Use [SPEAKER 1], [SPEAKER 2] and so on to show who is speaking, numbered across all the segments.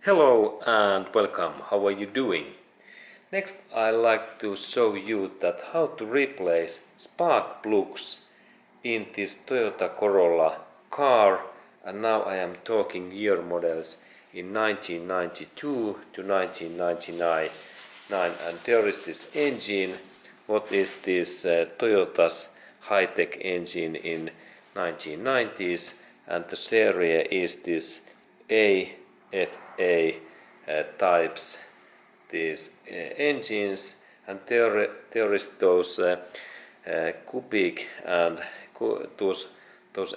[SPEAKER 1] Hello and welcome. How are you doing? Next, I like to show you that how to replace spark plugs in this Toyota Corolla car, and now I am talking year models in 1992 to 1999. And there is this engine. What is this Toyota's high-tech engine in 1990s, and the series is this AFA types these engines, and there is those cubic and those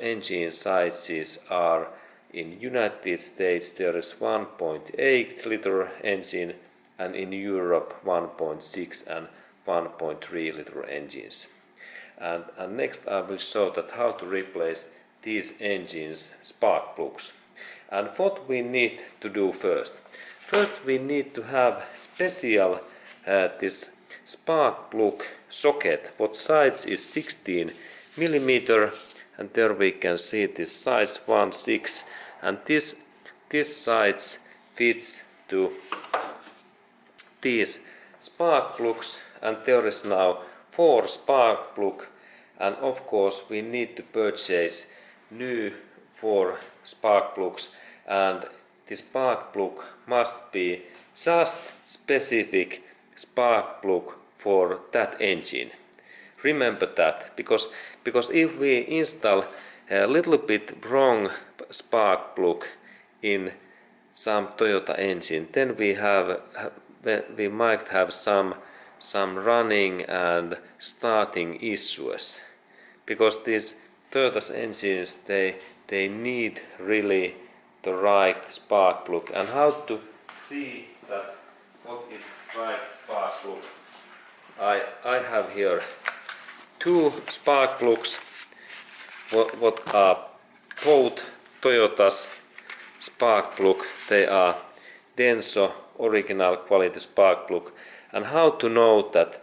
[SPEAKER 1] engine sizes are in United States there is 1.8 liter engine, and in Europe 1.6 and 1.3 liter engines. And next I will show that how to replace these engines spark plugs. And what we need to do first? First we need to have special this spark plug socket. What size is 16 millimeter, and there we can see this size 1/6, and this size fits to these spark plugs, and there is now 4 spark plug, and of course we need to purchase new 4 spark plugs, and the spark plug must be just specific spark plug for that engine. Remember that, because if we install a little bit wrong spark plug in some Toyota engine, then we might have some running and starting issues, because these Toyota's engines they need really the right spark plug. And how to see that what is right spark plug? I have here 2 spark plugs what are both Toyota's spark plug. They are Denso original quality spark plug. And how to know that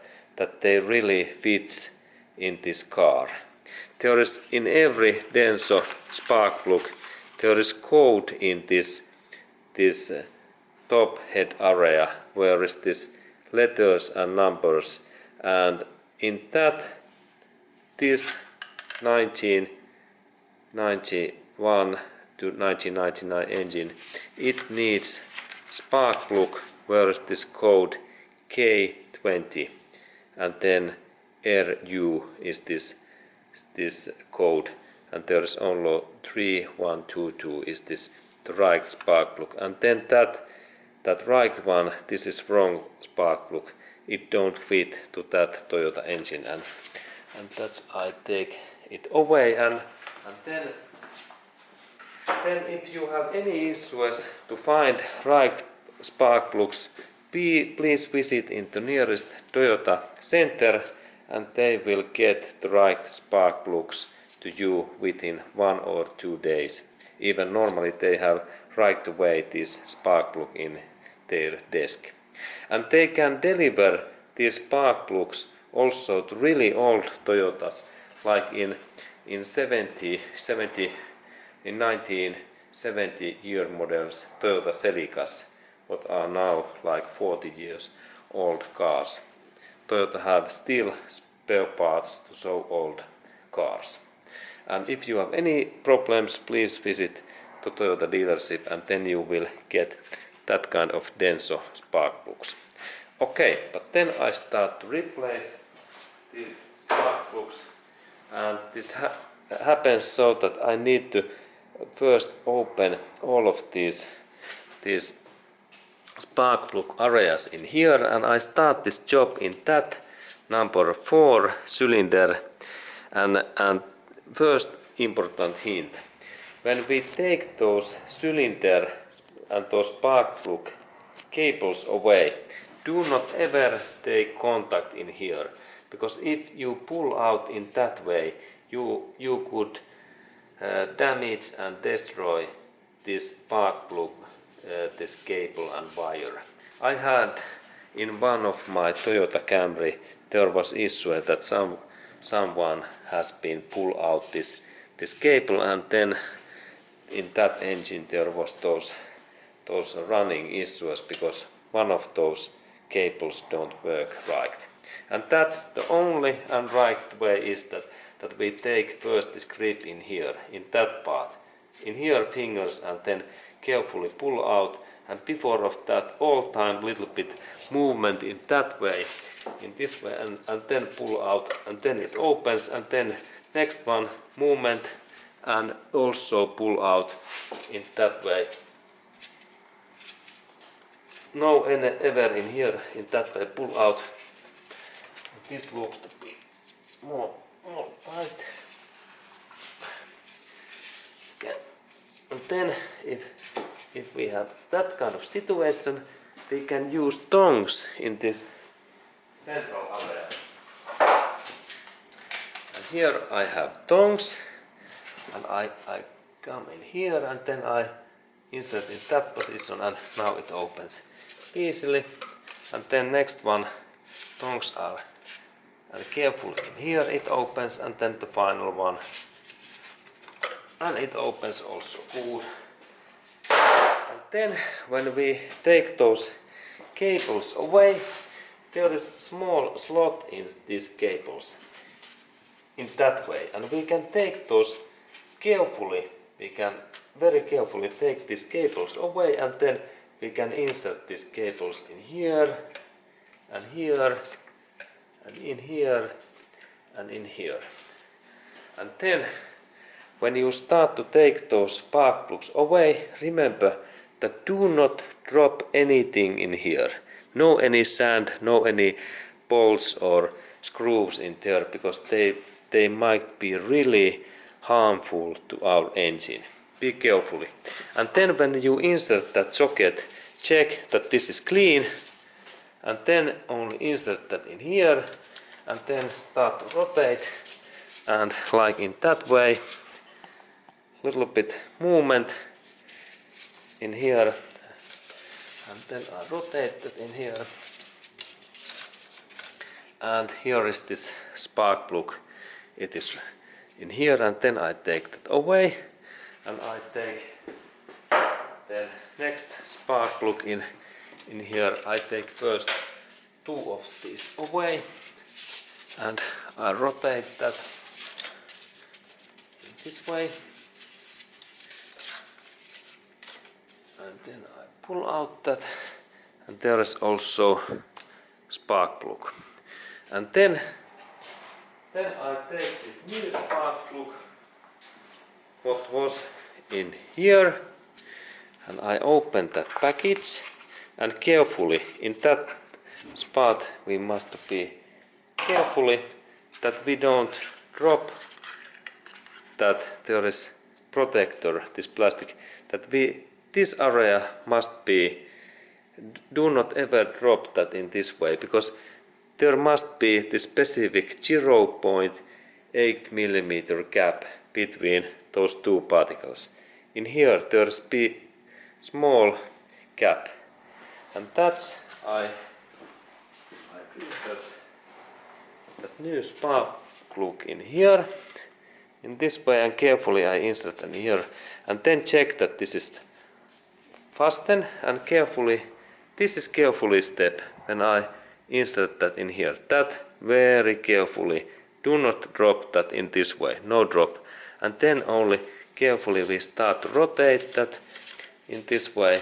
[SPEAKER 1] they really fit in this car? There is in every Denso spark plug there is code in this top head area, where is this letters and numbers, and in that this 1991 to 1999 engine, it needs spark plug where is this code K20, and then RU is this code, and there is only 3122 is this the right spark plug, and then that right one, this is wrong spark plug, it don't fit to that Toyota engine, and that's I take it away, and then if you have any issues to find right spark plugs, please visit in the nearest Toyota center, and they will get the right spark plugs to you within 1 or 2 days. Even normally they have right away this spark plug in their desk. And they can deliver these spark plugs also to really old Toyotas, like in 1970 year models Toyota Celicas, what are now like 40 years old cars. Toyota have still spare parts to so old cars. And if you have any problems, please visit the Toyota dealership, and then you will get that kind of Denso spark plugs. Okay, but then I start to replace these spark plugs, and this happens so that I need to first open all of these spark plug areas in here, and I start this job in that number 4 cylinder. And first important hint: when we take those cylinder and those spark plug cables away, do not ever take contact in here, because if you pull out in that way, you could damage and destroy this spark plug, this cable and wire. I had in one of my Toyota Camry, there was issue that someone has been pull out this cable, and then in that engine there was those those running issues because one of those cables don't work right. And that's the only and right way is that we take first this grip in here, in that part, in here fingers, and then carefully pull out, and before of that all time little bit movement in that way, in this way, and then pull out, and then it opens, and then next one movement and also pull out in that way. No ever in here in that way pull out. This looks to be more tight. Okay. And then if we have that kind of situation, we can use tongs in this central area. And here I have tongs, and I come in here, and then I insert in that position, and now it opens easily. And then next one, tongs are and carefully in here it opens, and then the final one, and it opens also good. And then when we take those cables away, there is small slot in these cables in that way, and we can take those carefully. We can very carefully take these cables away, and then we can insert these cables in here and here and in here and in here. And then when you start to take those spark plugs away, remember that do not drop anything in here. No any sand, no any bolts or screws in there, because they might be really harmful to our engine. Be carefully. And then when you insert that socket, check that this is clean, and then only insert that in here, and then start to rotate, and like in that way, little bit movement in here, and then I rotate that in here, and here is this spark plug. It is in here, and then I take that away, and I take the next spark plug in here. I take first two of these away, and I rotate that this way, and then I pull out that, and there is also spark plug. And then I take this new spark plug, what was in here, and I open that package, and carefully in that spot we must be carefully that we don't drop that there is protector, this plastic, that this area must be, do not ever drop that in this way, because there must be this specific 0.8 mm gap between those two particles. In here there's a small gap, and that's I insert that new spark plug in here in this way, and carefully I insert in here, and then check that this is fastened, and carefully, this is carefully step when I insert that in here, that very carefully, do not drop that in this way, no drop, and then only carefully we start to rotate that in this way.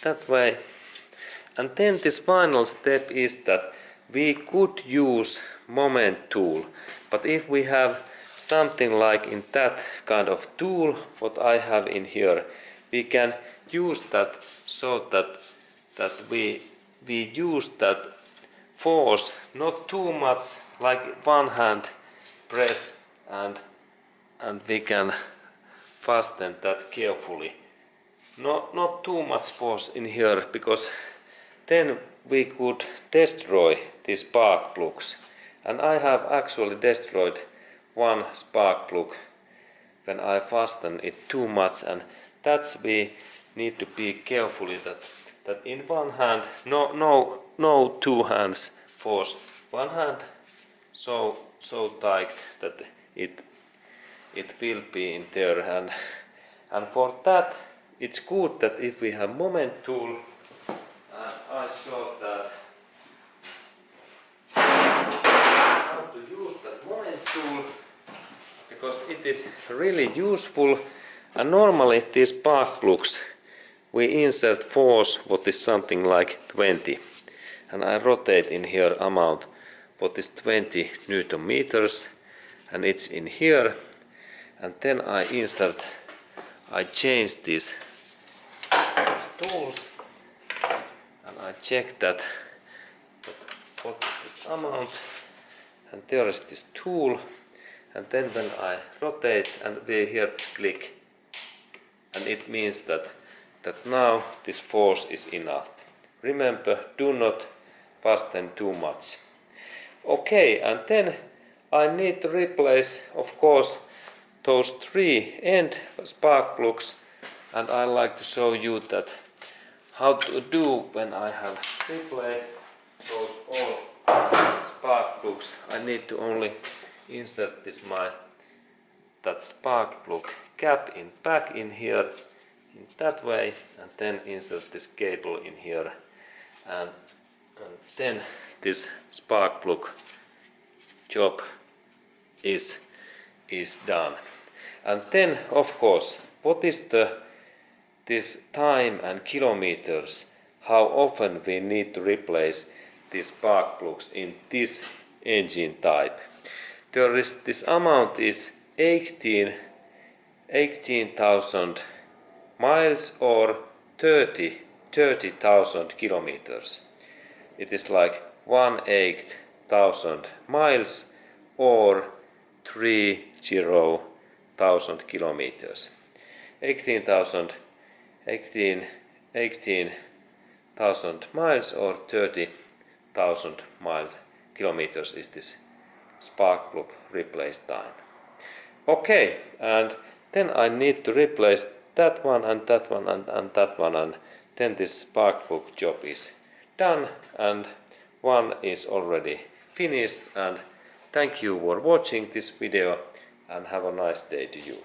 [SPEAKER 1] That way. And then this final step is that we could use moment tool, but if we have something like in that kind of tool what I have in here, we can use that so that we use that force, not too much like one hand press, and we can fasten that carefully. Not too much force in here, because then we could destroy these spark plugs. And I have actually destroyed one spark plug when I fasten it too much, and that's we need to be carefully that in one hand, no two hands force, one hand, so so tight that it will be in there, and for that it's good that if we have moment tool, and I showed that how to use that moment tool, because it is really useful. And normally these spark plugs we insert force what is something like 20, and I rotate in here amount what is 20 Newton meters, and it's in here, and then I change these tools, and I check that what is this amount, and there is this tool, and then when I rotate and we hear this click, and it means that now this force is enough. Remember, do not fasten too much. Okay, and then I need to replace, of course, those 3 end spark plugs, and I like to show you that how to do when I have replaced those all spark plugs. I need to only insert that spark plug cap back in here in that way, and then insert this cable in here, and then this spark plug job is done. And then, of course, what is this time and kilometers, how often we need to replace these spark plugs in this engine type? There is this amount is 18,000 miles or 30,000 kilometers. It is like 18,000 miles or 30,000 kilometers. 18,000 miles or 30,000 kilometers is this spark plug replace time. Okay, and then I need to replace that one and that one and that one, and then this spark plug job is done, and one is already finished. And thank you for watching this video, and have a nice day to you.